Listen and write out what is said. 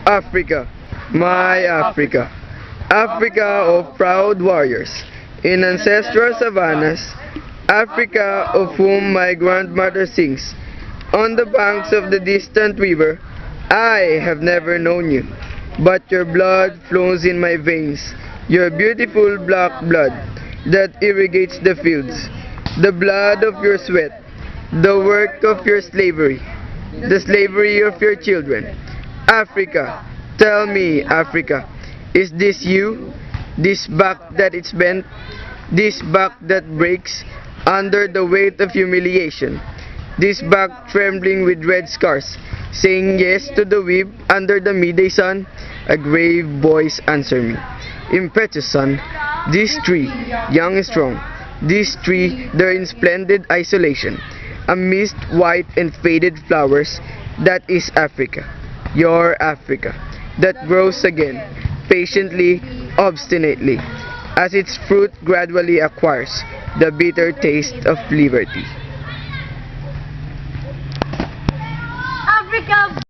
Africa, my Africa. Africa of proud warriors, in ancestral savannas, Africa of whom my grandmother sings. On the banks of the distant river, I have never known you, but your blood flows in my veins, your beautiful black blood that irrigates the fields, the blood of your sweat, the work of your slavery, the slavery of your children. Africa, tell me, Africa, is this you? This back that it's bent? This back that breaks under the weight of humiliation? This back trembling with red scars, saying yes to the whip under the midday sun? A grave voice answer me. Impetuous son, this tree, young and strong, this tree there in splendid isolation, amidst white and faded flowers, that is Africa, your Africa, that grows again, patiently, obstinately, as its fruit gradually acquires the bitter taste of liberty. Africa!